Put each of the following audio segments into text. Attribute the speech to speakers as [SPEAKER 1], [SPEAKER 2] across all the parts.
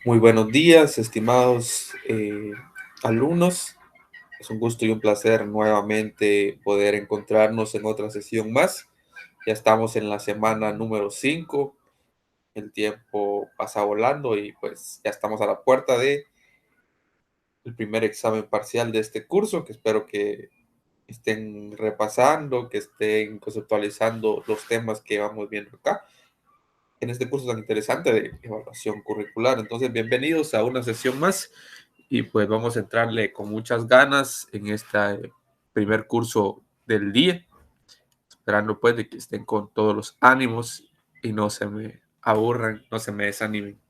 [SPEAKER 1] Muy buenos días, estimados alumnos. Es un gusto y un placer nuevamente poder encontrarnos en otra sesión más. Ya estamos en la semana número 5. El tiempo pasa volando y pues ya estamos a la puerta de el primer examen parcial de este curso, que espero que estén repasando, que estén conceptualizando los temas que vamos viendo acá en este curso tan interesante de evaluación curricular. Entonces, bienvenidos a una sesión más y pues vamos a entrarle con muchas ganas en este primer curso del día, esperando pues de que estén con todos los ánimos y no se me aburran, no se me desanimen.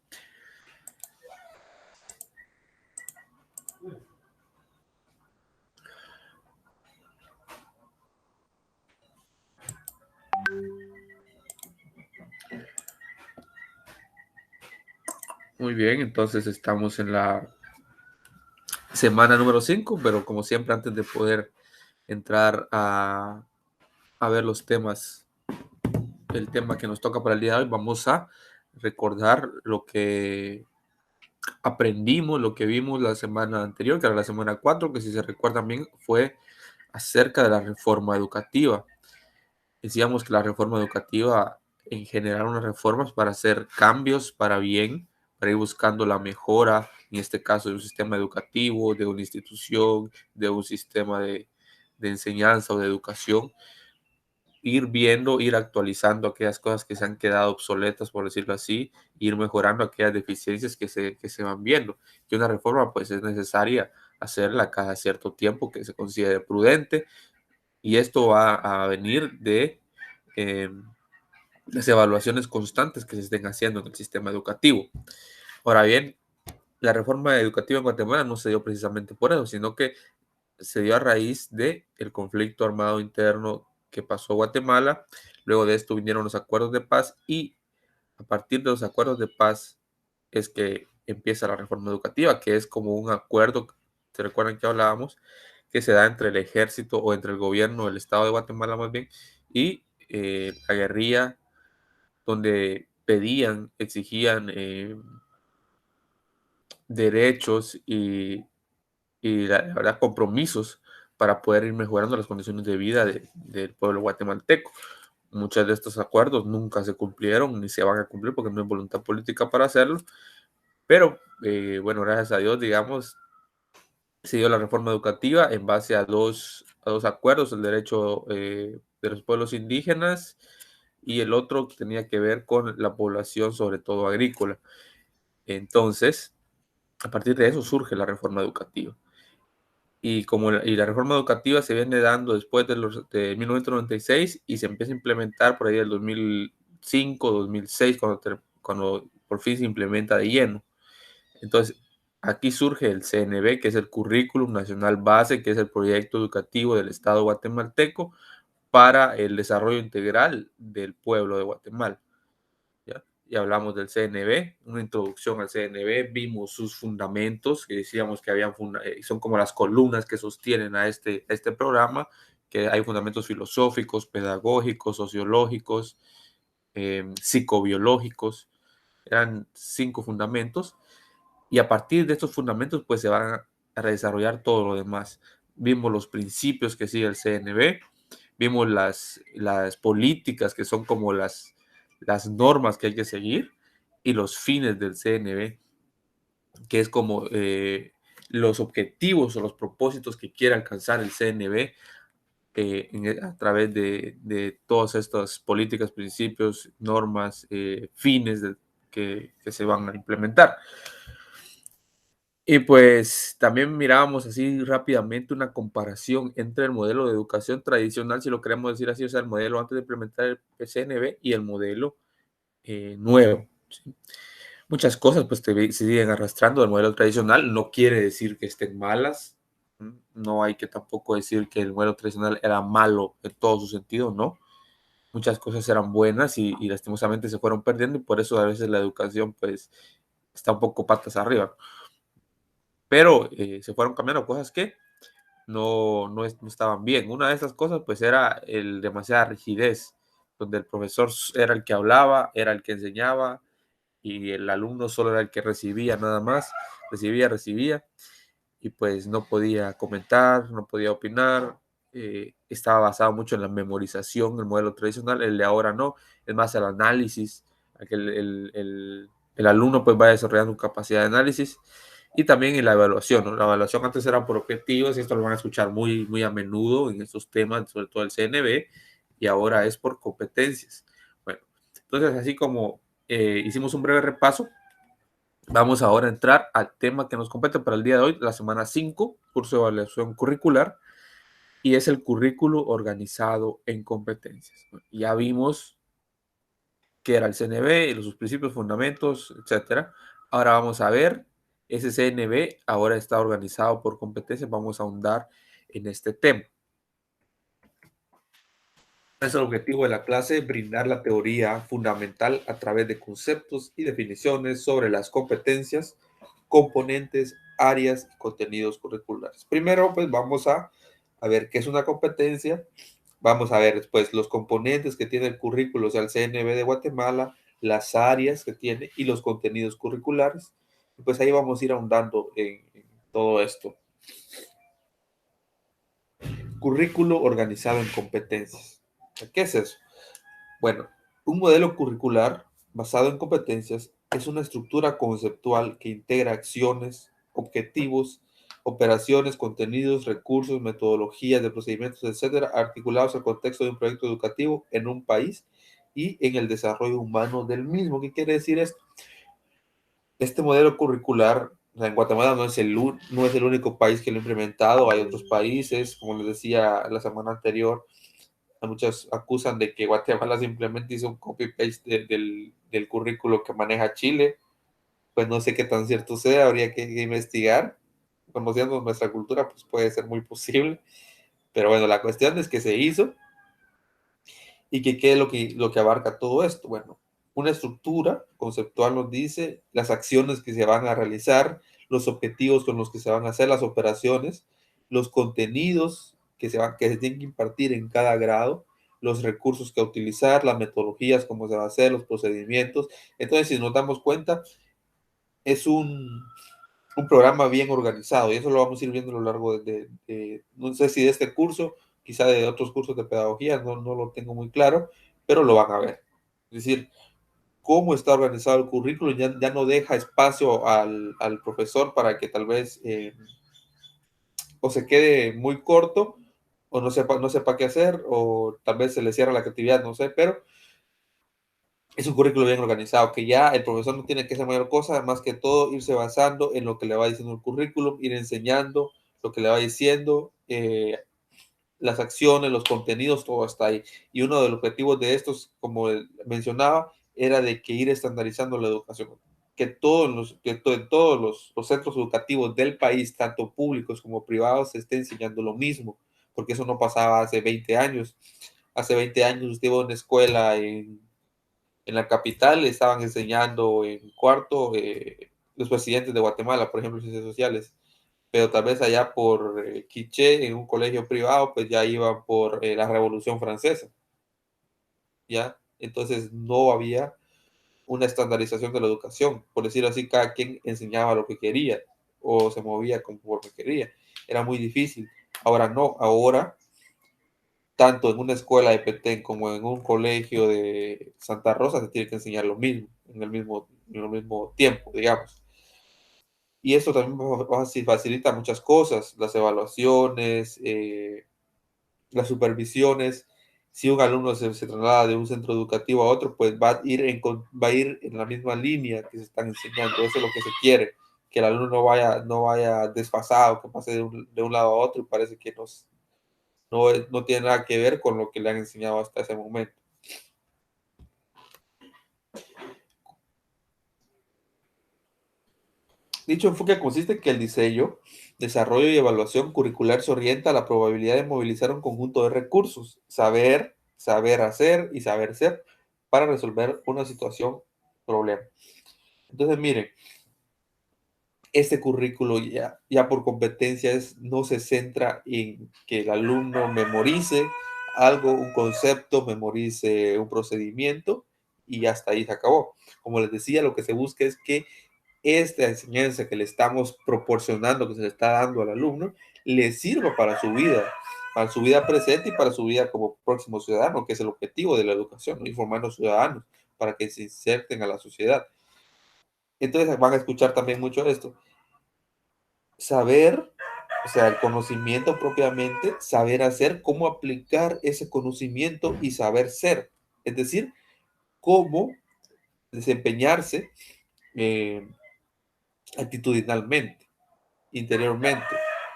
[SPEAKER 1] Muy bien, entonces estamos en la semana número 5, pero como siempre antes de poder entrar a ver los temas, el tema que nos toca para el día de hoy, vamos a recordar lo que aprendimos, lo que vimos la semana anterior, que era la semana 4, que si se recuerdan bien fue acerca de la reforma educativa. Decíamos que la reforma educativa en general unas reformas para hacer cambios para bien, para ir buscando la mejora, en este caso de un sistema educativo, de una institución, de un sistema de enseñanza o de educación, ir viendo, ir actualizando aquellas cosas que se han quedado obsoletas, por decirlo así, ir mejorando aquellas deficiencias que se van viendo. Que una reforma pues es necesaria hacerla cada cierto tiempo que se considere prudente, y esto va a venir de eh, las evaluaciones constantes que se estén haciendo en el sistema educativo. Ahora bien, la reforma educativa en Guatemala no se dio precisamente por eso, sino que se dio a raíz del conflicto armado interno que pasó a Guatemala. Luego de esto vinieron los acuerdos de paz y a partir de los acuerdos de paz es que empieza la reforma educativa, que es como un acuerdo, ¿se recuerdan que hablábamos? Que se da entre el ejército o entre el gobierno del estado de Guatemala más bien y la guerrilla, donde pedían, exigían derechos y la verdad compromisos para poder ir mejorando las condiciones de vida del pueblo guatemalteco. Muchos de estos acuerdos nunca se cumplieron ni se van a cumplir porque no hay voluntad política para hacerlo, pero bueno, gracias a Dios, digamos, se dio la reforma educativa en base a dos acuerdos, el derecho de los pueblos indígenas y el otro que tenía que ver con la población, sobre todo agrícola. Entonces, a partir de eso surge la reforma educativa. Y la reforma educativa se viene dando después de 1996 y se empieza a implementar por ahí del 2005, 2006, cuando por fin se implementa de lleno. Entonces, aquí surge el CNB, que es el Currículum Nacional Base, que es el proyecto educativo del Estado guatemalteco para el desarrollo integral del pueblo de Guatemala. ¿Ya? Y hablamos del CNB, una introducción al CNB, vimos sus fundamentos, que decíamos que son como las columnas que sostienen a este programa, que hay fundamentos filosóficos, pedagógicos, sociológicos, psicobiológicos, eran 5 fundamentos, y a partir de estos fundamentos pues se van a desarrollar todo lo demás. Vimos los principios que sigue el CNB, vimos las políticas que son como las normas que hay que seguir y los fines del CNB, que es como los objetivos o los propósitos que quiere alcanzar el CNB a través de todas estas políticas, principios, normas, fines que se van a implementar. Y pues también mirábamos así rápidamente una comparación entre el modelo de educación tradicional, si lo queremos decir así, o sea, el modelo antes de implementar el PCNB y el modelo nuevo. ¿Sí? Muchas cosas pues se siguen arrastrando del modelo tradicional, no quiere decir que estén malas, no hay que tampoco decir que el modelo tradicional era malo en todo su sentido, no. Muchas cosas eran buenas y lastimosamente se fueron perdiendo y por eso a veces la educación pues está un poco patas arriba. Pero se fueron cambiando cosas que no estaban bien. Una de esas cosas pues era demasiada rigidez, donde el profesor era el que hablaba, era el que enseñaba, y el alumno solo era el que recibía nada más, recibía, y pues no podía comentar, no podía opinar, estaba basado mucho en la memorización, el modelo tradicional, el de ahora no, es más el análisis, a que el alumno pues vaya desarrollando capacidad de análisis y también en la evaluación, ¿no? La evaluación antes era por objetivos y esto lo van a escuchar muy, muy a menudo en estos temas, sobre todo el CNB, y ahora es por competencias. Bueno, entonces así como hicimos un breve repaso, vamos ahora a entrar al tema que nos compete para el día de hoy, la semana 5, curso de evaluación curricular, y es el currículo organizado en competencias. Ya vimos qué era el CNB, sus principios, fundamentos, etcétera. Ahora vamos a ver, ese CNB ahora está organizado por competencias, vamos a ahondar en este tema. Es el objetivo de la clase brindar la teoría fundamental a través de conceptos y definiciones sobre las competencias, componentes, áreas y contenidos curriculares. Primero, pues vamos a ver qué es una competencia. Vamos a ver después los componentes que tiene el currículo, o sea, el CNB de Guatemala, las áreas que tiene y los contenidos curriculares. Pues ahí vamos a ir ahondando en todo esto. Currículo organizado en competencias. ¿Qué es eso? Bueno, un modelo curricular basado en competencias es una estructura conceptual que integra acciones, objetivos, operaciones, contenidos, recursos, metodologías de procedimientos, etcétera, articulados al contexto de un proyecto educativo en un país y en el desarrollo humano del mismo. ¿Qué quiere decir esto? Este modelo curricular, o sea, en Guatemala no es el único país que lo ha implementado, hay otros países, como les decía la semana anterior, muchos acusan de que Guatemala simplemente hizo un copy-paste del currículo que maneja Chile. Pues no sé qué tan cierto sea, habría que investigar. Conociendo nuestra cultura, pues puede ser muy posible. Pero bueno, la cuestión es que se hizo y que qué es lo que abarca todo esto. Bueno, una estructura conceptual nos dice las acciones que se van a realizar, los objetivos con los que se van a hacer las operaciones, los contenidos que se tienen que impartir en cada grado, los recursos que utilizar, las metodologías, cómo se va a hacer, los procedimientos. Entonces, si nos damos cuenta, es un programa bien organizado y eso lo vamos a ir viendo a lo largo no sé si de este curso, quizá de otros cursos de pedagogía, no lo tengo muy claro, pero lo van a ver. Es decir, cómo está organizado el currículo ya no deja espacio al profesor para que tal vez o se quede muy corto o no sepa qué hacer o tal vez se le cierra la creatividad, no sé, pero es un currículo bien organizado, que ya el profesor no tiene que hacer mayor cosa, más que todo irse basando en lo que le va diciendo el currículum, ir enseñando lo que le va diciendo, las acciones, los contenidos, todo está ahí. Y uno de los objetivos de estos, como mencionaba, era de que ir estandarizando la educación, todos los centros educativos del país, tanto públicos como privados, se esté enseñando lo mismo, porque eso no pasaba hace 20 años. Hace 20 años usted iba a una escuela en la capital, le estaban enseñando en cuarto los presidentes de Guatemala, por ejemplo, ciencias sociales, pero tal vez allá por Quiché, en un colegio privado, pues ya iban por la Revolución Francesa, ¿ya? Entonces no había una estandarización de la educación, por decirlo así, cada quien enseñaba lo que quería o se movía conforme quería, era muy difícil. Ahora no, ahora tanto en una escuela de Petén como en un colegio de Santa Rosa se tiene que enseñar lo mismo, en el mismo tiempo, digamos. Y eso también facilita muchas cosas, las evaluaciones, las supervisiones. Si un alumno se traslada de un centro educativo a otro, pues va a ir en la misma línea que se están enseñando. Eso es lo que se quiere, que el alumno no vaya desfasado, que pase de un lado a otro y parece que no tiene nada que ver con lo que le han enseñado hasta ese momento. Dicho enfoque consiste en que el diseño, desarrollo y evaluación curricular se orienta a la probabilidad de movilizar un conjunto de recursos, saber hacer y saber ser para resolver una situación, problema. Entonces, miren, este currículo ya por competencias no se centra en que el alumno memorice algo, un concepto, memorice un procedimiento y hasta ahí se acabó. Como les decía, lo que se busca es que esta enseñanza que le estamos proporcionando, que se le está dando al alumno, le sirva para su vida presente y para su vida como próximo ciudadano, que es el objetivo de la educación, ¿no? Informar a los ciudadanos para que se inserten a la sociedad. Entonces van a escuchar también mucho esto. Saber, o sea, el conocimiento propiamente, saber hacer, cómo aplicar ese conocimiento y saber ser. Es decir, cómo desempeñarse eh, actitudinalmente, interiormente.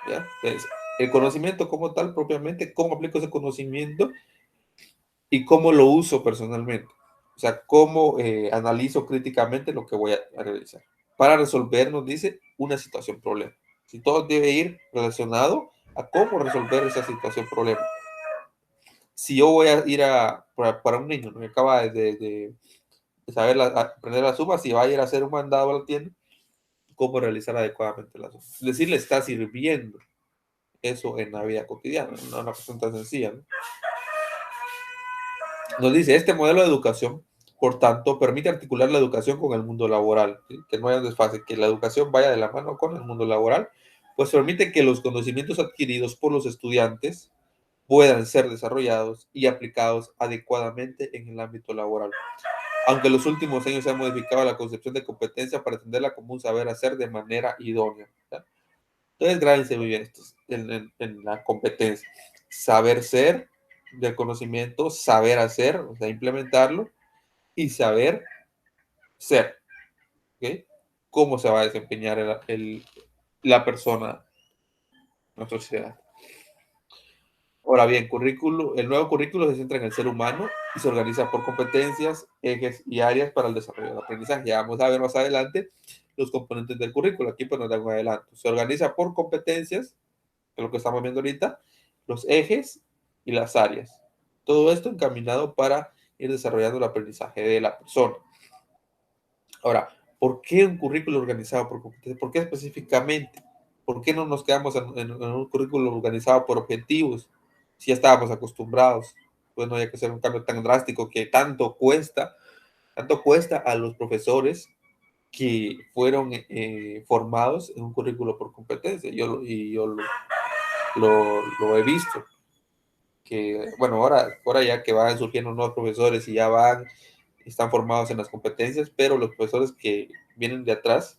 [SPEAKER 1] ¿Ya? Entonces, el conocimiento como tal, propiamente, cómo aplico ese conocimiento y cómo lo uso personalmente. O sea, cómo analizo críticamente lo que voy a realizar. Para resolver, nos dice, una situación problema. Si todo debe ir relacionado a cómo resolver esa situación problema. Si yo voy a ir para un niño, ¿no? Que acaba de saber aprender la suma, si va a ir a hacer un mandado a la tienda, cómo realizar adecuadamente la suma. Es decir, le está sirviendo eso en la vida cotidiana, no una cuestión tan sencilla, ¿no? Nos dice, este modelo de educación, por tanto, permite articular la educación con el mundo laboral, ¿sí? Que no haya un desfase, que la educación vaya de la mano con el mundo laboral, pues permite que los conocimientos adquiridos por los estudiantes puedan ser desarrollados y aplicados adecuadamente en el ámbito laboral. Aunque en los últimos años se ha modificado la concepción de competencia para entenderla como un saber hacer de manera idónea, ¿ya? Entonces, grábense muy bien estos en la competencia. Saber ser del conocimiento, saber hacer, o sea, implementarlo, y saber ser, ¿ok? Cómo se va a desempeñar la persona en la sociedad. Ahora bien, el nuevo currículo se centra en el ser humano y se organiza por competencias, ejes y áreas para el desarrollo del aprendizaje. Ya vamos a ver más adelante los componentes del currículo. Aquí pues nos dan un adelanto. Se organiza por competencias, que es lo que estamos viendo ahorita, los ejes y las áreas. Todo esto encaminado para ir desarrollando el aprendizaje de la persona. Ahora, ¿por qué un currículo organizado por competencias? ¿Por qué específicamente? ¿Por qué no nos quedamos en un currículo organizado por objetivos? Si ya estábamos acostumbrados, pues no hay que hacer un cambio tan drástico que tanto cuesta a los profesores que fueron formados en un currículo por competencia. Yo lo he visto, que bueno, ahora ya que van surgiendo nuevos profesores y están formados en las competencias, pero los profesores que vienen de atrás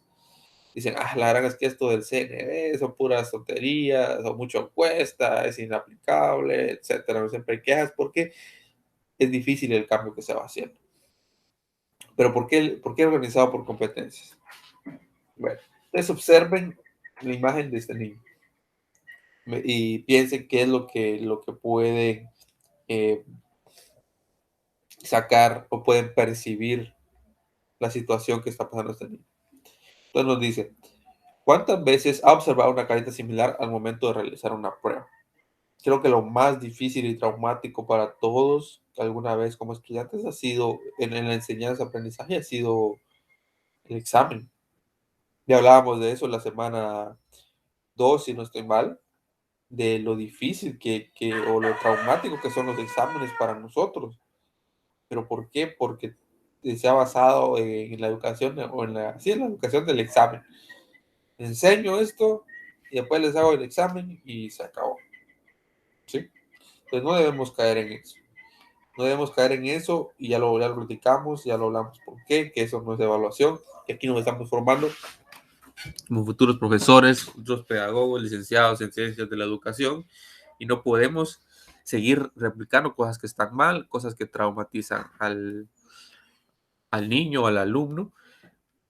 [SPEAKER 1] dicen, la verdad es que esto del CNB son puras tonterías, o mucho cuesta, es inaplicable, etcétera. No siempre hay quejas porque es difícil el cambio que se va haciendo. Pero ¿por qué organizado por competencias? Bueno, entonces observen la imagen de este niño y piensen qué es lo que pueden eh, sacar o pueden percibir la situación que está pasando este niño. Entonces nos dice, ¿cuántas veces ha observado una carita similar al momento de realizar una prueba? Creo que lo más difícil y traumático para todos alguna vez como estudiantes ha sido, en la enseñanza-aprendizaje, ha sido el examen. Ya hablábamos de eso la semana 2 si no estoy mal, de lo difícil o lo traumático que son los exámenes para nosotros. ¿Pero por qué? Porque se ha basado en la educación o sí, en la educación del examen. Enseño esto y después les hago el examen y se acabó. ¿Sí? Entonces no debemos caer en eso. No debemos caer en eso y ya lo platicamos, ya lo hablamos por qué, que eso no es evaluación, que aquí nos estamos formando como futuros profesores, futuros pedagogos, licenciados en ciencias de la educación y no podemos seguir replicando cosas que están mal, cosas que traumatizan al niño, al alumno,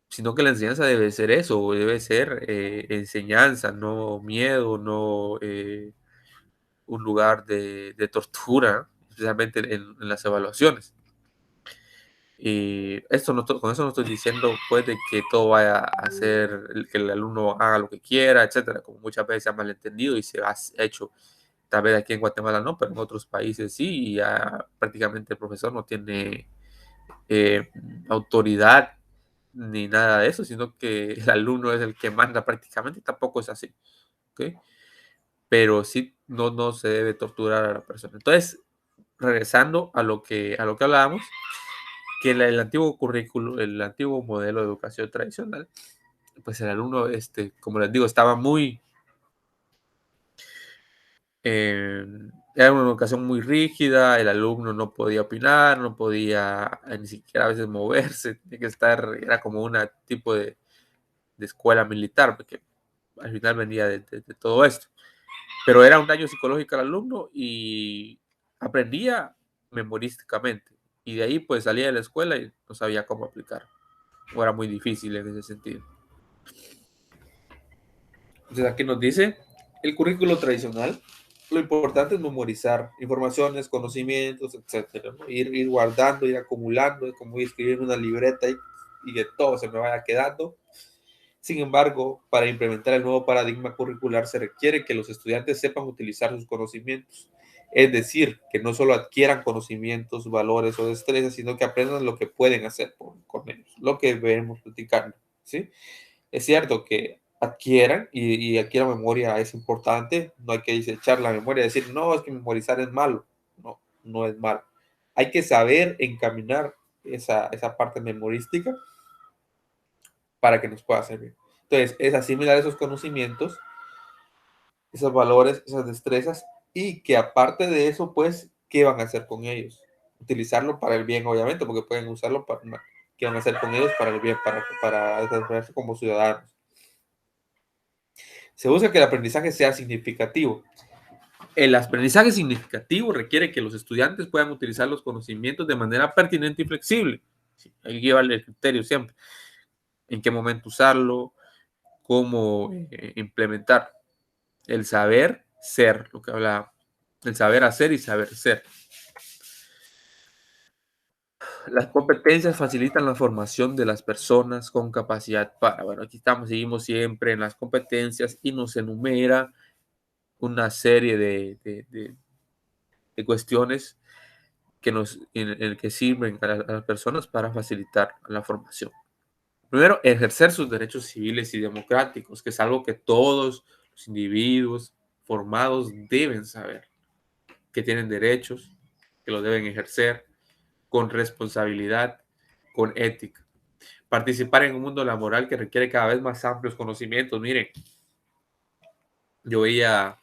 [SPEAKER 1] sino que la enseñanza debe ser eso, debe ser enseñanza, no miedo, no un lugar de tortura, especialmente en las evaluaciones. Y con eso no estoy diciendo pues de que todo vaya a hacer, que el alumno haga lo que quiera, etcétera, como muchas veces se ha malentendido y se ha hecho, tal vez aquí en Guatemala no, pero en otros países sí, y ya prácticamente el profesor no tiene eh, autoridad ni nada de eso, sino que el alumno es el que manda prácticamente, y tampoco es así, ¿ok? Pero sí, no se debe torturar a la persona. Entonces, regresando a lo que hablábamos, que el antiguo currículo, el antiguo modelo de educación tradicional, pues el alumno, como les digo, estaba muy, eh, era una educación muy rígida, el alumno no podía opinar, no podía ni siquiera a veces moverse, tenía que estar, era como un tipo de escuela militar, porque al final venía de todo esto. Pero era un daño psicológico al alumno y aprendía memorísticamente. Y de ahí pues salía de la escuela y no sabía cómo aplicar. O era muy difícil en ese sentido. Entonces aquí nos dice el currículo tradicional. Lo importante es memorizar informaciones, conocimientos, etcétera, ¿no? Ir guardando, ir acumulando, es como ir escribiendo una libreta y que todo se me vaya quedando. Sin embargo, para implementar el nuevo paradigma curricular se requiere que los estudiantes sepan utilizar sus conocimientos. Es decir, que no solo adquieran conocimientos, valores o destrezas, sino que aprendan lo que pueden hacer con ellos, lo que vemos platicando, ¿sí? Es cierto que adquieran, y aquí la memoria es importante, no hay que desechar la memoria, decir, no, es que memorizar es malo. No, no es malo. Hay que saber encaminar esa parte memorística para que nos pueda servir. Entonces, es asimilar esos conocimientos, esos valores, esas destrezas, y que aparte de eso, pues, ¿qué van a hacer con ellos? Utilizarlo para el bien, obviamente, porque pueden usarlo para, ¿qué van a hacer con ellos para el bien, para desarrollarse como ciudadanos? Se busca que el aprendizaje sea significativo. El aprendizaje significativo requiere que los estudiantes puedan utilizar los conocimientos de manera pertinente y flexible. Sí, hay que llevarle el criterio siempre. En qué momento usarlo, cómo implementar. El saber ser, lo que hablaba. El saber hacer y saber ser. Las competencias facilitan la formación de las personas con capacidad para. Bueno, aquí estamos, seguimos siempre en las competencias y nos enumera una serie de cuestiones en el que sirven a las personas para facilitar la formación. Primero, ejercer sus derechos civiles y democráticos, que es algo que todos los individuos formados deben saber, que tienen derechos, que los deben ejercer con responsabilidad, con ética. Participar en un mundo laboral que requiere cada vez más amplios conocimientos. Miren, yo veía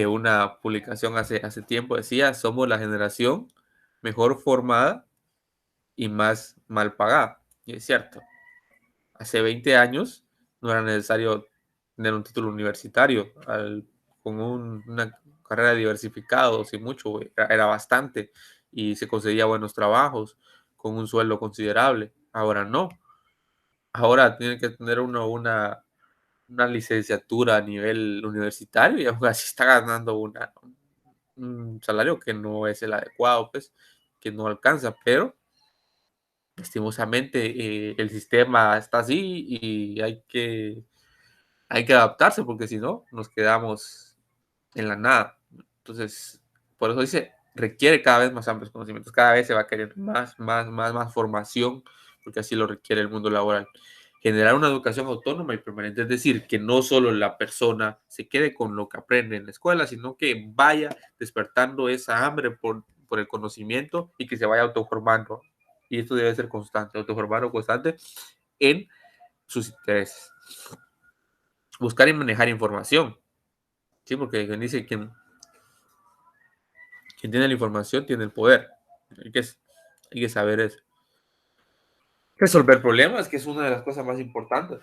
[SPEAKER 1] una publicación hace tiempo, decía, somos la generación mejor formada y más mal pagada. Y es cierto, hace 20 años no era necesario tener un título universitario. Con una carrera diversificada, sin mucho, era bastante y se conseguía buenos trabajos con un sueldo considerable. Ahora no. Ahora tiene que tener uno una licenciatura a nivel universitario y aún así está ganando un salario que no es el adecuado, pues, que no alcanza, pero lastimosamente el sistema está así y hay que adaptarse porque si no nos quedamos en la nada. Entonces, por eso dice, requiere cada vez más amplios conocimientos, cada vez se va a querer más formación, porque así lo requiere el mundo laboral. Generar una educación autónoma y permanente, es decir, que no solo la persona se quede con lo que aprende en la escuela, sino que vaya despertando esa hambre por el conocimiento y que se vaya autoformando. Y esto debe ser constante, autoformando constante en sus intereses. Buscar y manejar información, ¿sí? Porque dice quien tiene la información tiene el poder. Hay que, hay que saber eso. Resolver problemas, que es una de las cosas más importantes.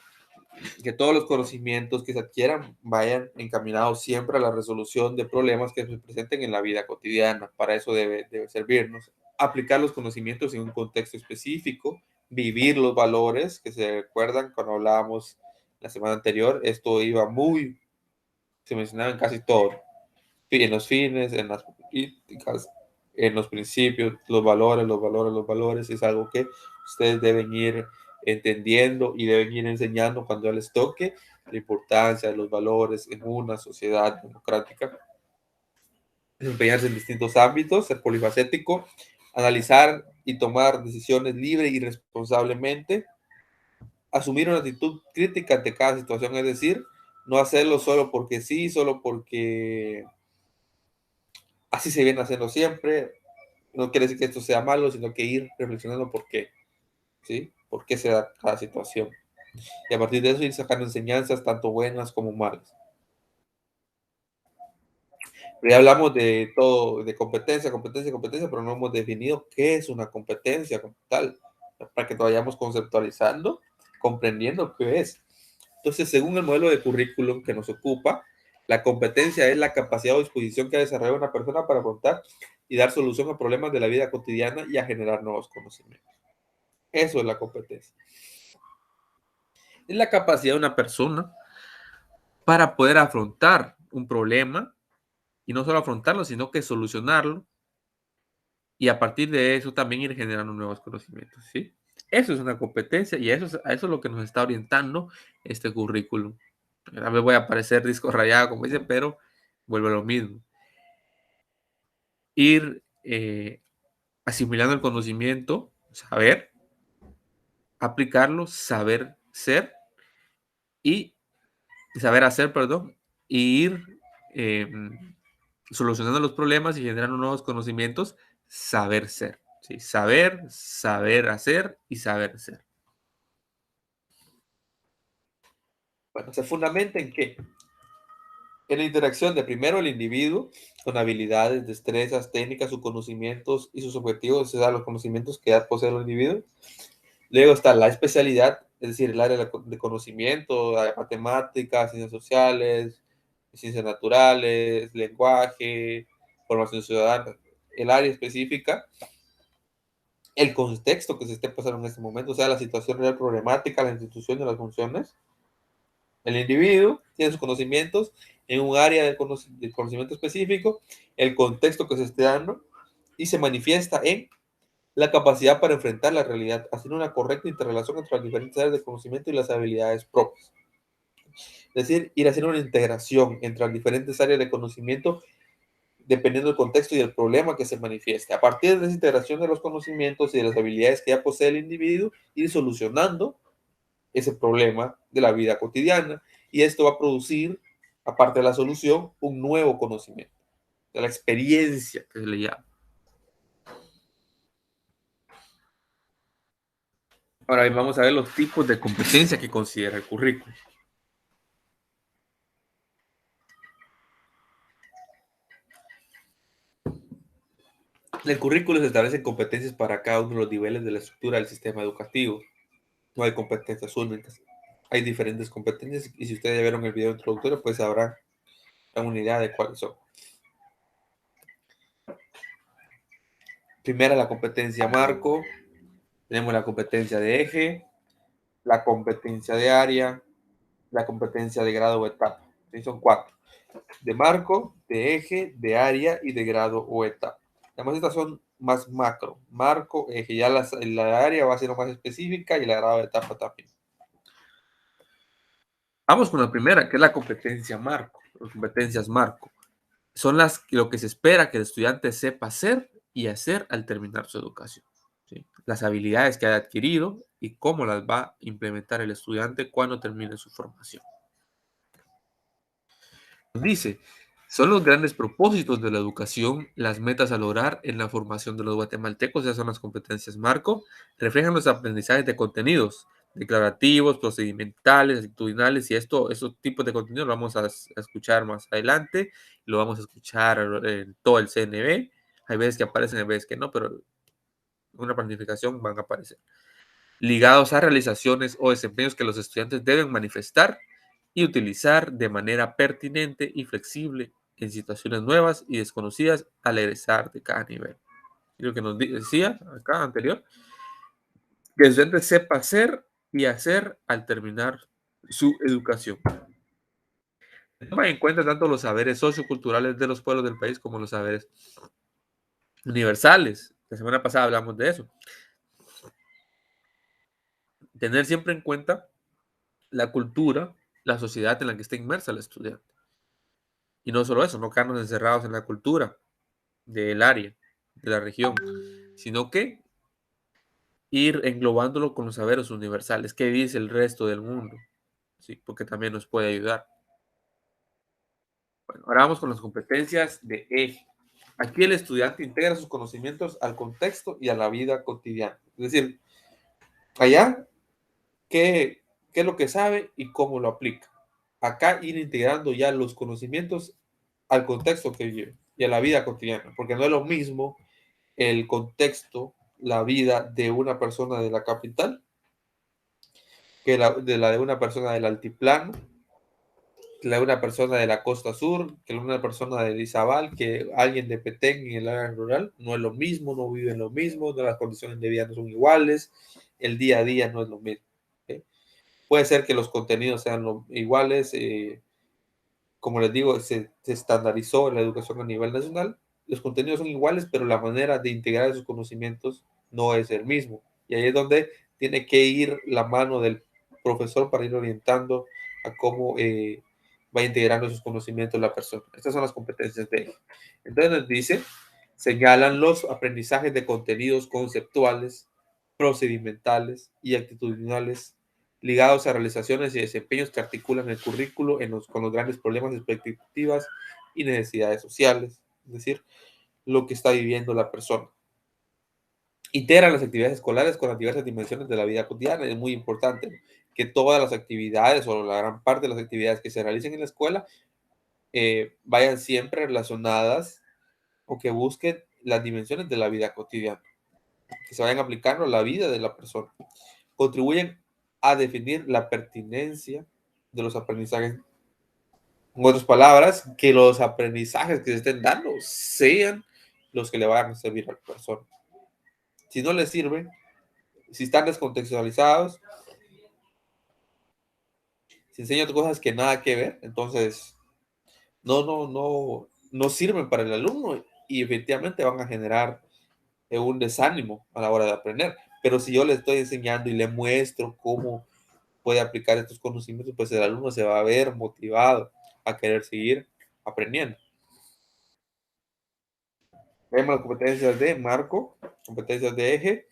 [SPEAKER 1] Que todos los conocimientos que se adquieran vayan encaminados siempre a la resolución de problemas que se presenten en la vida cotidiana. Para eso debe servirnos. Aplicar los conocimientos en un contexto específico, vivir los valores, que se recuerdan cuando hablábamos la semana anterior. Esto iba se mencionaba en casi todo. En los fines, en las políticas, en los principios, los valores, es algo que ustedes deben ir entendiendo y deben ir enseñando cuando les toque la importancia de los valores en una sociedad democrática. Desempeñarse en distintos ámbitos, ser polifacético, analizar y tomar decisiones libre y responsablemente, asumir una actitud crítica ante cada situación, es decir, no hacerlo solo porque sí, solo porque así se viene haciendo siempre, no quiere decir que esto sea malo, sino que ir reflexionando por qué, ¿sí? ¿Por qué se da cada situación? Y a partir de eso ir sacando enseñanzas, tanto buenas como malas. Ya hablamos de todo, de competencia, competencia, competencia, pero no hemos definido qué es una competencia como tal, para que vayamos conceptualizando, comprendiendo qué es. Entonces, según el modelo de currículum que nos ocupa, la competencia es la capacidad o disposición que desarrolla una persona para afrontar y dar solución a problemas de la vida cotidiana y a generar nuevos conocimientos. Eso es la competencia. Es la capacidad de una persona para poder afrontar un problema y no solo afrontarlo, sino que solucionarlo y a partir de eso también ir generando nuevos conocimientos, ¿sí? Eso es una competencia y a eso es lo que nos está orientando este currículum. A vez voy a parecer disco rayado, como dicen, pero vuelve a lo mismo. Ir asimilando el conocimiento, saber, aplicarlo, saber ser y saber hacer, perdón, y ir eh, solucionando los problemas y generando nuevos conocimientos, saber ser. ¿Sí? Saber, saber hacer y saber ser. Bueno, se fundamenta en qué? En la interacción de primero el individuo con habilidades, destrezas, técnicas, sus conocimientos y sus objetivos, o sea, los conocimientos que ya posee el individuo. Luego está la especialidad, es decir, el área de conocimiento, matemáticas, ciencias sociales, ciencias naturales, lenguaje, formación ciudadana, el área específica, el contexto que se esté pasando en este momento, o sea, la situación real problemática, la institución de las funciones. El individuo tiene sus conocimientos en un área de conocimiento específico, el contexto que se esté dando y se manifiesta en la capacidad para enfrentar la realidad, haciendo una correcta interrelación entre las diferentes áreas de conocimiento y las habilidades propias. Es decir, ir haciendo una integración entre las diferentes áreas de conocimiento dependiendo del contexto y del problema que se manifieste. A partir de esa integración de los conocimientos y de las habilidades que ya posee el individuo, ir solucionando ese problema de la vida cotidiana y esto va a producir, aparte de la solución, un nuevo conocimiento, de la experiencia que se le llama. Ahora bien, vamos a ver los tipos de competencia que considera el currículum. En el currículo se establecen competencias para cada uno de los niveles de la estructura del sistema educativo. No hay competencias únicas. Hay diferentes competencias y si ustedes ya vieron el video introductorio, pues sabrán una idea de cuáles son. Primera, la competencia marco. Tenemos la competencia de eje, la competencia de área, la competencia de grado o etapa. ¿Sí? Son 4. De marco, de eje, de área y de grado o etapa. Además, estas son más macro. Marco, eje. Ya la área va a ser más específica y la grado de etapa también. Vamos con la primera, que es la competencia marco. Las competencias marco. Son lo que se espera que el estudiante sepa hacer y hacer al terminar su educación. ¿Sí? Las habilidades que ha adquirido y cómo las va a implementar el estudiante cuando termine su formación. Dice, son los grandes propósitos de la educación, las metas a lograr en la formación de los guatemaltecos, esas son las competencias marco, reflejan los aprendizajes de contenidos declarativos, procedimentales, actitudinales, y esos tipos de contenidos lo vamos a escuchar más adelante, lo vamos a escuchar en todo el CNB, hay veces que aparecen, hay veces que no, pero en una planificación van a aparecer. Ligados a realizaciones o desempeños que los estudiantes deben manifestar y utilizar de manera pertinente y flexible en situaciones nuevas y desconocidas al egresar de cada nivel. Y lo que nos decía acá anterior, que el estudiante sepa hacer y hacer al terminar su educación. Toma en cuenta tanto los saberes socioculturales de los pueblos del país como los saberes universales. La semana pasada hablamos de eso. Tener siempre en cuenta la cultura, la sociedad en la que está inmersa el estudiante. Y no solo eso, no quedarnos encerrados en la cultura del área, de la región, sino que ir englobándolo con los saberes universales, que dice el resto del mundo, ¿sí? Porque también nos puede ayudar. Bueno, ahora vamos con las competencias de eje. Aquí el estudiante integra sus conocimientos al contexto y a la vida cotidiana. Es decir, allá, ¿qué es lo que sabe y cómo lo aplica? Acá ir integrando ya los conocimientos al contexto que vive y a la vida cotidiana, porque no es lo mismo el contexto, la vida de una persona de la capital que la de una persona del altiplano, que la de una persona de la costa sur, que una persona de Izabal, que alguien de Petén en el área rural. No es lo mismo, no viven lo mismo, no, las condiciones de vida no son iguales, el día a día no es lo mismo. ¿Okay? Puede ser que los contenidos sean iguales, como les digo, se estandarizó la educación a nivel nacional, los contenidos son iguales, pero la manera de integrar esos conocimientos no es el mismo. Y ahí es donde tiene que ir la mano del profesor para ir orientando a cómo va integrando esos conocimientos la persona. Estas son las competencias de eje. Entonces nos dice, señalan los aprendizajes de contenidos conceptuales, procedimentales y actitudinales ligados a realizaciones y desempeños que articulan el currículo con los grandes problemas, expectativas y necesidades sociales, es decir, lo que está viviendo la persona. Integra las actividades escolares con las diversas dimensiones de la vida cotidiana. Es muy importante, ¿no?, que todas las actividades o la gran parte de las actividades que se realicen en la escuela vayan siempre relacionadas o que busquen las dimensiones de la vida cotidiana, que se vayan aplicando a la vida de la persona. Contribuyen a definir la pertinencia de los aprendizajes. En otras palabras, que los aprendizajes que se estén dando sean los que le vayan a servir a la persona. Si no les sirven, si están descontextualizados, si enseñan cosas que nada que ver, entonces no sirven para el alumno y efectivamente van a generar un desánimo a la hora de aprender. Pero si yo le estoy enseñando y le muestro cómo puede aplicar estos conocimientos, pues el alumno se va a ver motivado a querer seguir aprendiendo. Vemos las competencias de marco, competencias de eje.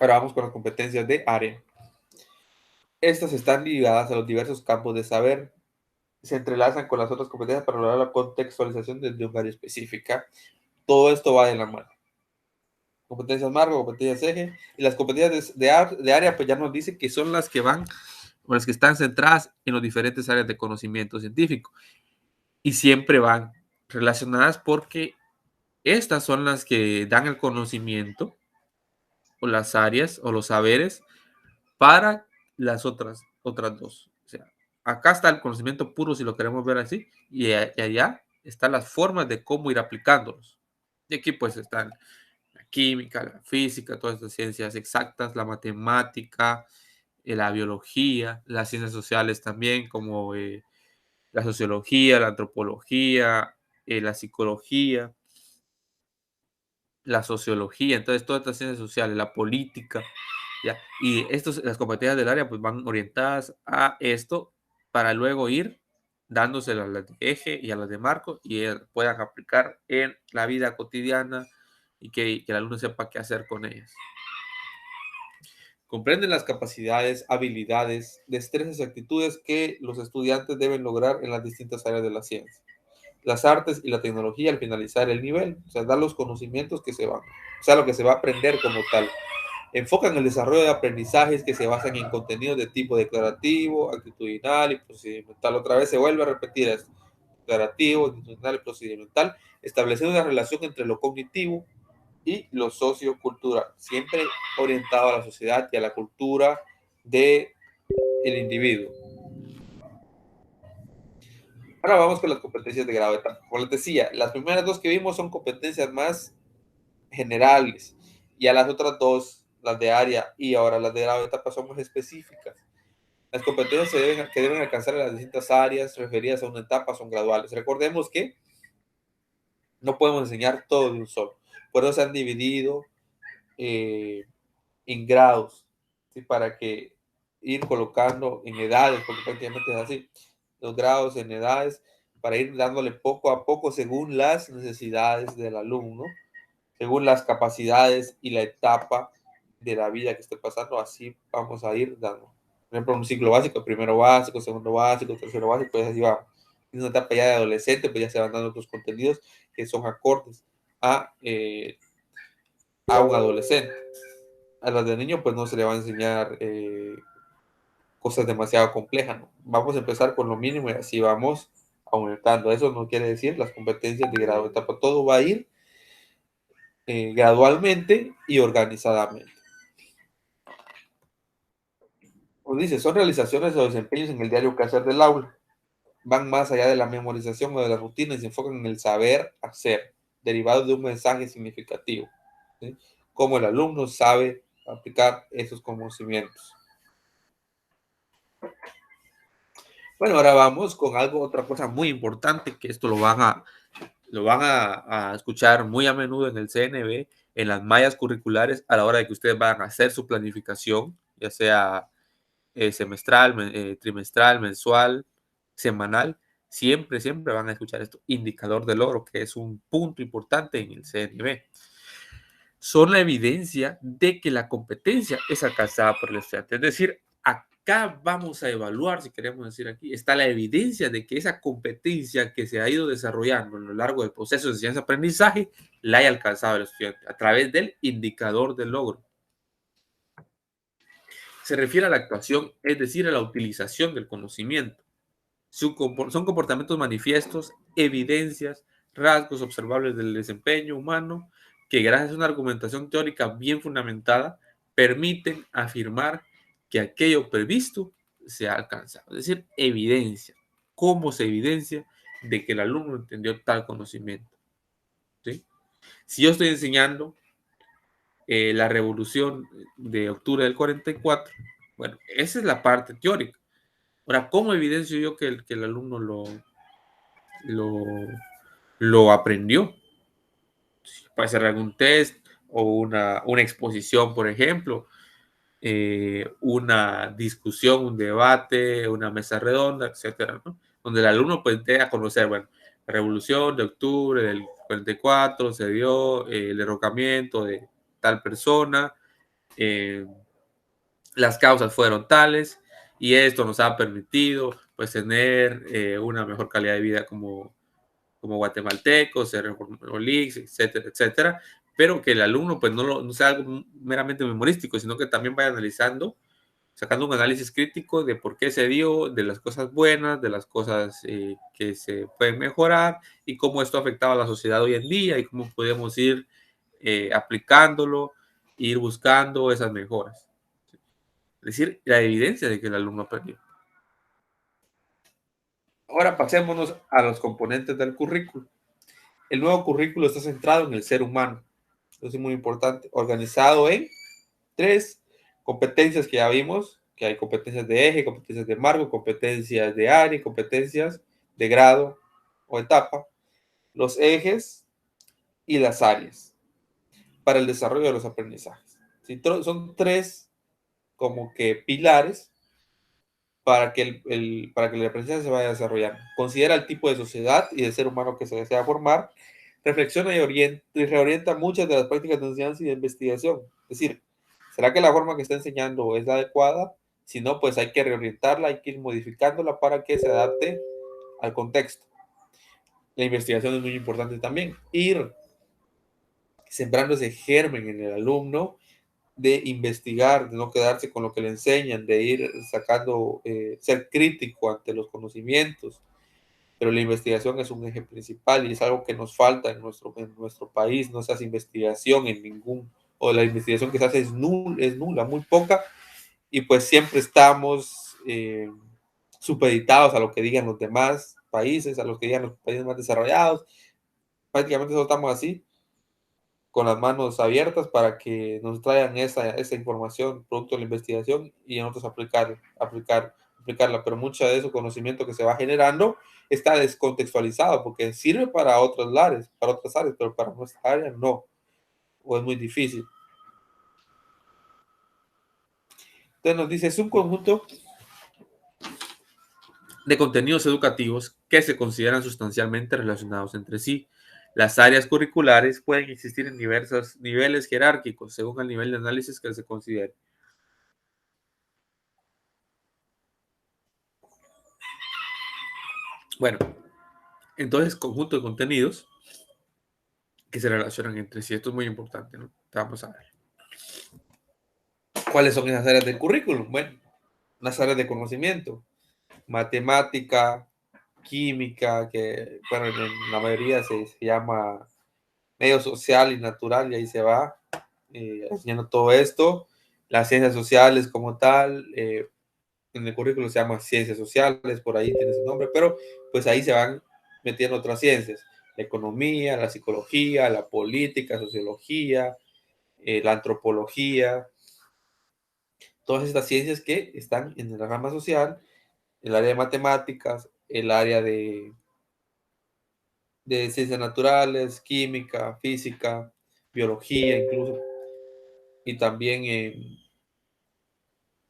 [SPEAKER 1] Ahora vamos con las competencias de área. Estas están ligadas a los diversos campos de saber. Se entrelazan con las otras competencias para lograr la contextualización de un área específica. Todo esto va de la mano. Competencias marco, competencias eje. Y las competencias de área, pues ya nos dice que son las que van, o las que están centradas en las diferentes áreas de conocimiento científico. Y siempre van relacionadas porque estas son las que dan el conocimiento o las áreas o los saberes para las otras dos. O sea, acá está el conocimiento puro, si lo queremos ver así, y allá están las formas de cómo ir aplicándolos. Y aquí pues están la química, la física, todas estas ciencias exactas, la matemática, la biología, las ciencias sociales también, como la sociología, la antropología, la psicología, la sociología, entonces todas estas ciencias sociales, la política, ¿ya? Y las competencias del área pues van orientadas a esto para luego ir dándoselas a las de eje y a las de marco y puedan aplicar en la vida cotidiana y que el alumno sepa qué hacer con ellas. Comprenden las capacidades, habilidades, destrezas y actitudes que los estudiantes deben lograr en las distintas áreas de la ciencia, las artes y la tecnología al finalizar el nivel, o sea, dar los conocimientos que se van, o sea, lo que se va a aprender como tal. Enfocan el desarrollo de aprendizajes que se basan en contenidos de tipo declarativo, actitudinal y procedimental. Otra vez se vuelve a repetir esto: declarativo, actitudinal y procedimental, estableciendo una relación entre lo cognitivo y lo sociocultural, siempre orientado a la sociedad y a la cultura del individuo. Ahora vamos con las competencias de grado de etapa. Como les decía, las primeras dos que vimos son competencias más generales y a las otras dos, las de área y ahora las de grado de etapa, son más específicas. Las competencias que deben alcanzar en las distintas áreas referidas a una etapa son graduales. Recordemos que no podemos enseñar todo de un solo. Por eso se han dividido en grados, ¿sí? Para que ir colocando en edades, porque prácticamente es así, los grados en edades, para ir dándole poco a poco según las necesidades del alumno, según las capacidades y la etapa de la vida que esté pasando, así vamos a ir dando. Por ejemplo, un ciclo básico, primero básico, segundo básico, tercero básico, y así va. en una etapa ya de adolescente, pues ya se van dando otros contenidos que son acordes a un adolescente. A las de niño, pues no se le va a enseñar cosas demasiado complejas, ¿no? Vamos a empezar con lo mínimo y así vamos aumentando. Eso no quiere decir las competencias de grado de etapa, todo va a ir gradualmente y organizadamente. Os dice, son realizaciones o desempeños en el diario quehacer del aula. Van más allá de la memorización o de la rutina y se enfocan en el saber hacer, derivado de un mensaje significativo. ¿Sí? Cómo el alumno sabe aplicar esos conocimientos. Bueno, ahora vamos con otra cosa muy importante, que esto lo van a escuchar muy a menudo en el CNB, en las mallas curriculares, a la hora de que ustedes van a hacer su planificación, ya sea semestral, trimestral, mensual, semanal. Siempre, siempre van a escuchar esto. Indicador de logro, que es un punto importante en el CNB. Son la evidencia de que la competencia es alcanzada por el estudiante. Es decir, acá vamos a evaluar, si queremos decir aquí, está la evidencia de que esa competencia que se ha ido desarrollando a lo largo del proceso de enseñanza-aprendizaje la haya alcanzado el estudiante a través del indicador de logro. Se refiere a la actuación, es decir, a la utilización del conocimiento. Son comportamientos manifiestos, evidencias, rasgos observables del desempeño humano que gracias a una argumentación teórica bien fundamentada permiten afirmar que aquello previsto se ha alcanzado. Es decir, evidencia. ¿Cómo se evidencia de que el alumno entendió tal conocimiento? ¿Sí? Si yo estoy enseñando la revolución de octubre del 44, bueno, esa es la parte teórica. Ahora, ¿cómo evidencio yo que el alumno lo, lo aprendió? Puede ser algún test o una exposición, por ejemplo, una discusión, un debate, una mesa redonda, etcétera, ¿no? Donde el alumno pues dé a conocer, bueno, la revolución de octubre del 44 se dio el derrocamiento de tal persona, eh, las causas fueron tales y esto nos ha permitido pues tener una mejor calidad de vida como guatemaltecos, ser leaks, etcétera, etcétera, pero que el alumno pues no sea algo meramente memorístico, sino que también vaya analizando, sacando un análisis crítico de por qué se dio, de las cosas buenas, de las cosas que se pueden mejorar y cómo esto ha afectado a la sociedad hoy en día y cómo podemos ir aplicándolo, ir buscando esas mejoras. Es decir, la evidencia de que el alumno aprendió. Ahora pasémonos a los componentes del currículo. El nuevo currículo está centrado en el ser humano. Eso es muy importante. Organizado en 3 competencias que ya vimos, que hay competencias de eje, competencias de marco, competencias de área, competencias de grado o etapa. Los ejes y las áreas para el desarrollo de los aprendizajes. Son 3 como que pilares para que para que el aprendizaje se vaya desarrollando. Considera el tipo de sociedad y de ser humano que se desea formar, reflexiona y reorienta muchas de las prácticas de enseñanza y de investigación. Es decir, ¿será que la forma que está enseñando es la adecuada? Si no, pues hay que reorientarla, hay que ir modificándola para que se adapte al contexto. La investigación es muy importante también. Ir sembrando ese germen en el alumno de investigar, de no quedarse con lo que le enseñan, de ir sacando, ser crítico ante los conocimientos, pero la investigación es un eje principal y es algo que nos falta en nuestro país, no se hace investigación en ningún, o la investigación que se hace es nula, muy poca, y pues siempre estamos supeditados a lo que digan los demás países, a lo que digan los países más desarrollados, prácticamente solo estamos así, con las manos abiertas para que nos traigan esa información, producto de la investigación y nosotros aplicarla. Pero mucho de ese conocimiento que se va generando está descontextualizado porque sirve para para otras áreas, pero para nuestra área no, o es muy difícil. Entonces nos dice, es un conjunto de contenidos educativos que se consideran sustancialmente relacionados entre sí. Las áreas curriculares pueden existir en diversos niveles jerárquicos según el nivel de análisis que se considere. Bueno, Entonces, conjunto de contenidos que se relacionan entre sí. Esto es muy importante, ¿no? Vamos a ver. ¿Cuáles son esas áreas del currículum? Bueno, unas áreas de conocimiento. Matemática, química, que bueno, en la mayoría se llama medio social y natural, y ahí se va enseñando todo esto. Las ciencias sociales como tal, en el currículo se llama ciencias sociales, por ahí tiene su nombre, pero pues ahí se van metiendo otras ciencias, la economía, la psicología, la política, sociología, la antropología, todas estas ciencias que están en la rama social, el área de matemáticas, el área de ciencias naturales, química, física, biología incluso, y también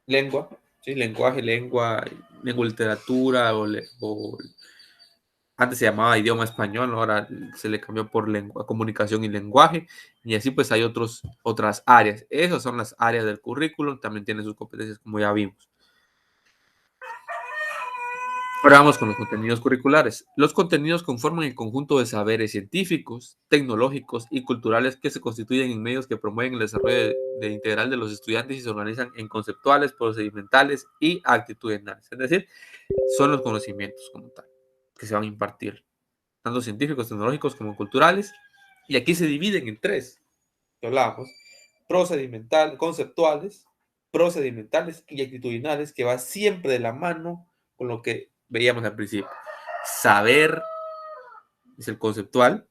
[SPEAKER 1] lengua, ¿sí? Lenguaje, lengua, literatura, o antes se llamaba idioma español, ¿no? Ahora se le cambió por lengua, comunicación y lenguaje, y así pues hay otras áreas. Esas son las áreas del currículum, también tienen sus competencias como ya vimos. Ahora vamos con los contenidos curriculares. Los contenidos conforman el conjunto de saberes científicos, tecnológicos y culturales que se constituyen en medios que promueven el desarrollo integral de los estudiantes y se organizan en conceptuales, procedimentales y actitudinales. Es decir, son los conocimientos como tal que se van a impartir, tanto científicos, tecnológicos como culturales. Y aquí se dividen en tres, que hablamos, conceptuales, procedimentales y actitudinales, que va siempre de la mano con lo que veíamos al principio. Saber es el conceptual,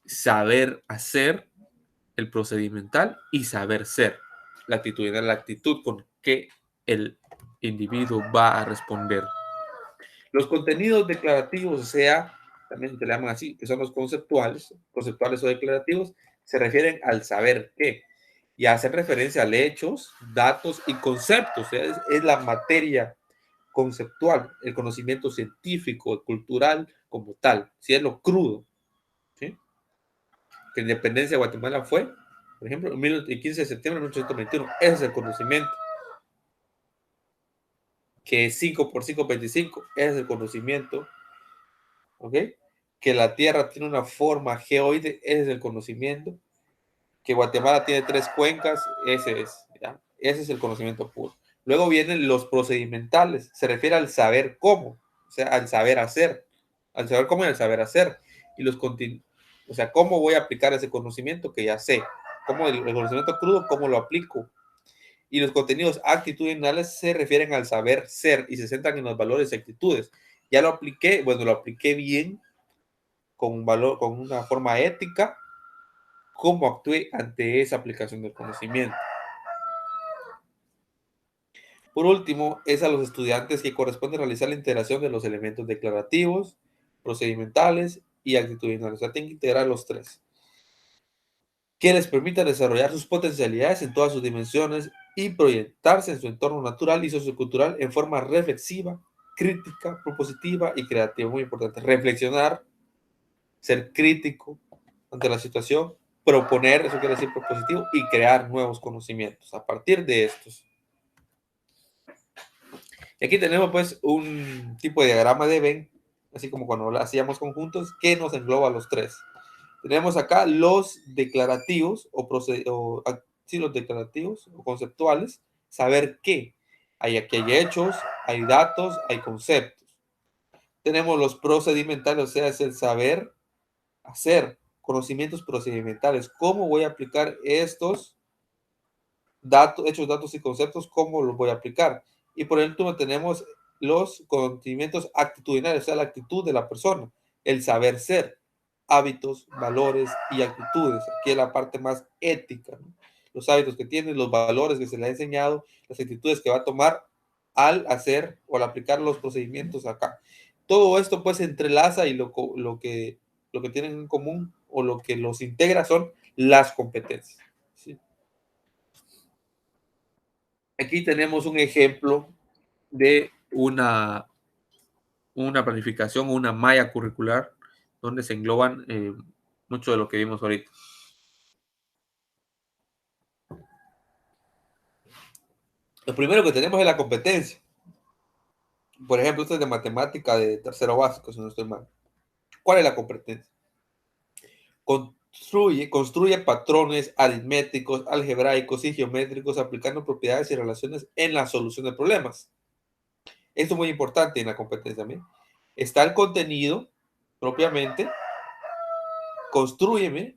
[SPEAKER 1] saber hacer el procedimental y saber ser. La actitudinal, la actitud con que el individuo va a responder. Los contenidos declarativos, o sea, también se le llaman así, que son los conceptuales o declarativos, se refieren al saber qué y hacen referencia a hechos, datos y conceptos. O sea, es la materia conceptual, el conocimiento científico, cultural como tal, si es lo crudo. ¿Sí? Que la independencia de Guatemala fue, por ejemplo, el 15 de septiembre de 1821. Ese es el conocimiento. Que 5 por 5, 25, ese es el conocimiento. ¿Ok? Que la Tierra tiene una forma geoide, ese es el conocimiento. Que Guatemala tiene 3 cuencas, ese es, ¿ya? Ese es el conocimiento puro. Luego vienen los procedimentales, se refiere al saber cómo, o sea, al saber hacer, al saber cómo y al saber hacer. Y o sea, cómo voy a aplicar ese conocimiento que ya sé, cómo el conocimiento crudo, cómo lo aplico. Y los contenidos actitudinales se refieren al saber ser y se centran en los valores y actitudes. Ya lo apliqué, bueno, lo apliqué bien, con valor, con una forma ética, cómo actué ante esa aplicación del conocimiento. Por último, es a los estudiantes que corresponde realizar la integración de los elementos declarativos, procedimentales y actitudinales. O sea, tienen que integrar los tres, que les permita desarrollar sus potencialidades en todas sus dimensiones y proyectarse en su entorno natural y sociocultural en forma reflexiva, crítica, propositiva y creativa. Muy importante. Reflexionar, ser crítico ante la situación, proponer, eso quiere decir propositivo, y crear nuevos conocimientos a partir de estos. Y aquí tenemos pues un tipo de diagrama de Venn, así como cuando hacíamos conjuntos, que nos engloba los tres. Tenemos acá los declarativos sí, los declarativos o conceptuales, saber qué. Aquí hay hechos, hay datos, hay conceptos. Tenemos los procedimentales, o sea, es el saber hacer, conocimientos procedimentales. ¿Cómo voy a aplicar estos datos, hechos, datos y conceptos? ¿Cómo los voy a aplicar? Y por último tenemos los conocimientos actitudinales, o sea, la actitud de la persona, el saber ser, hábitos, valores y actitudes. Aquí es la parte más ética, ¿no? Los hábitos que tiene, los valores que se le ha enseñado, las actitudes que va a tomar al hacer o al aplicar los procedimientos acá. Todo esto pues se entrelaza y lo que tienen en común o lo que los integra son las competencias. ¿Sí? Aquí tenemos un ejemplo de una planificación, una malla curricular, donde se engloban mucho de lo que vimos ahorita. Lo primero que tenemos es la competencia. Por ejemplo, esto es de matemática de tercero básico, si no estoy mal. ¿Cuál es la competencia? Construye patrones aritméticos, algebraicos y geométricos aplicando propiedades y relaciones en la solución de problemas. Esto es muy importante en la competencia también. Está el contenido propiamente, construye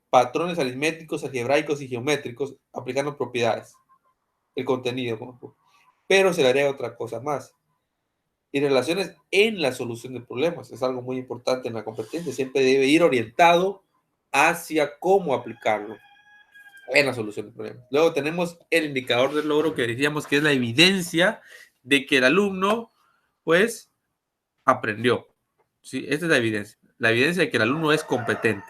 [SPEAKER 1] patrones aritméticos, algebraicos y geométricos aplicando propiedades. El contenido, pero se le agrega otra cosa más. Y relaciones en la solución de problemas. Es algo muy importante en la competencia. Siempre debe ir orientado hacia cómo aplicarlo en la solución de problemas. Luego tenemos el indicador del logro, que decíamos que es la evidencia de que el alumno, pues, aprendió. ¿Sí? Esta es la evidencia de que el alumno es competente.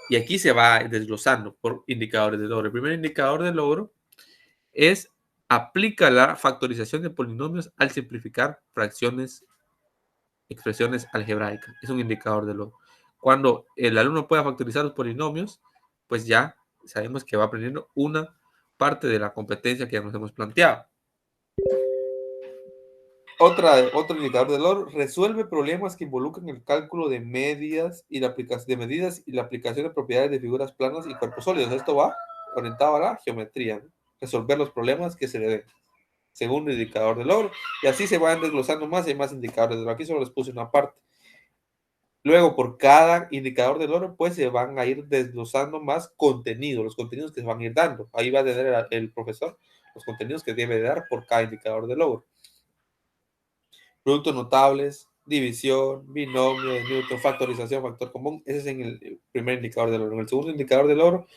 [SPEAKER 1] Y aquí se va desglosando por indicadores de logro. El primer indicador de logro es aplica la factorización de polinomios al simplificar expresiones algebraicas. Es un indicador de logro. Cuando el alumno pueda factorizar los polinomios, pues ya sabemos que va aprendiendo una parte de la competencia que ya nos hemos planteado. Otro indicador de logro, resuelve problemas que involucran el cálculo de medidas y la aplicación de propiedades de figuras planas y cuerpos sólidos. Esto va orientado a la geometría, ¿no? Resolver los problemas que se le den. Segundo indicador de logro. Y así se van desglosando más y más indicadores de logro. Aquí solo les puse una parte. Luego, por cada indicador de logro, pues se van a ir desglosando más contenido, los contenidos que se van a ir dando. Ahí va a tener el profesor los contenidos que debe dar por cada indicador de logro. Productos notables, división, binomio de Newton, factorización, factor común. Ese es en el primer indicador de logro. En el segundo indicador de logro,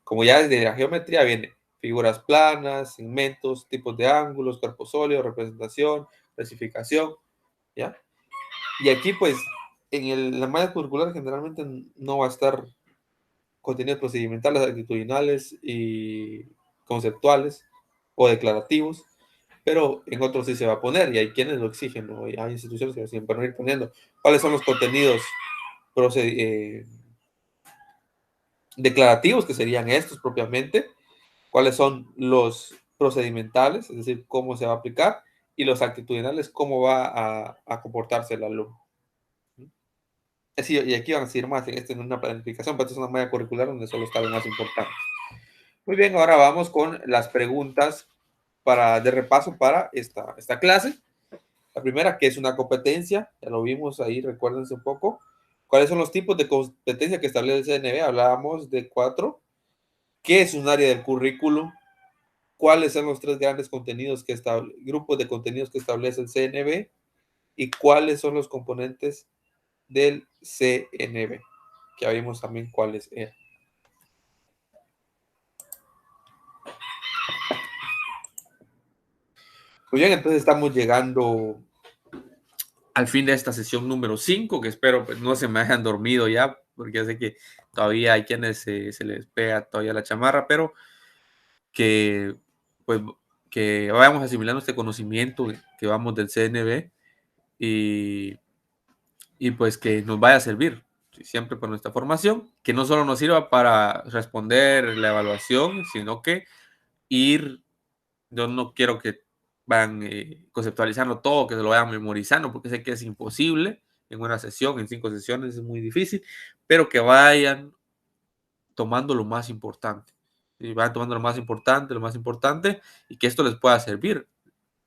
[SPEAKER 1] como ya desde la geometría, viene figuras planas, segmentos, tipos de ángulos, cuerpo sólido, representación, clasificación, ¿ya? Y aquí, pues, en la malla curricular generalmente no va a estar contenidos procedimentales, actitudinales y conceptuales o declarativos, pero en otros sí se va a poner y hay quienes lo exigen, ¿no? Hay instituciones que lo exigen para ir poniendo cuáles son los contenidos declarativos, que serían estos propiamente, cuáles son los procedimentales, es decir, cómo se va a aplicar, y los actitudinales, cómo va a comportarse el alumno. Sí, y aquí van a seguir más, esto es una planificación, pero esto es una malla curricular donde solo está lo más importante. Muy bien, ahora vamos con las preguntas de repaso para esta clase. La primera, ¿qué es una competencia? Ya lo vimos ahí, recuérdense un poco. ¿Cuáles son los tipos de competencia que establece el CNB? Hablábamos de 4. ¿Qué es un área del currículum? ¿Cuáles son los 3 grandes grupos de contenidos que establece el CNB? ¿Y cuáles son los componentes del CNB? Que ya vimos también cuáles eran. Muy bien, entonces estamos llegando al fin de esta sesión número 5, que espero pues, no se me hayan dormido ya, porque ya sé que todavía hay quienes se les pega todavía la chamarra, pero que, pues, que vayamos asimilando este conocimiento que vamos del CNB y pues que nos vaya a servir siempre por nuestra formación, que no solo nos sirva para responder la evaluación, sino que yo no quiero que van conceptualizando todo, que se lo vayan memorizando, porque sé que es imposible en una sesión, en 5 sesiones es muy difícil, pero que vayan tomando lo más importante. Y vayan tomando lo más importante, y que esto les pueda servir.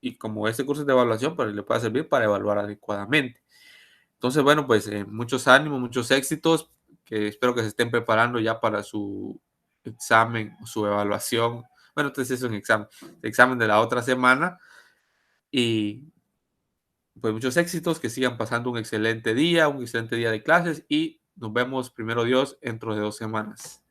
[SPEAKER 1] Y como este curso es de evaluación, pues les pueda servir para evaluar adecuadamente. Entonces, bueno, pues muchos ánimos, muchos éxitos, que espero que se estén preparando ya para su examen, su evaluación. Bueno, entonces es un examen de la otra semana. Y pues muchos éxitos, que sigan pasando un excelente día de clases y nos vemos, primero Dios, dentro de 2 semanas.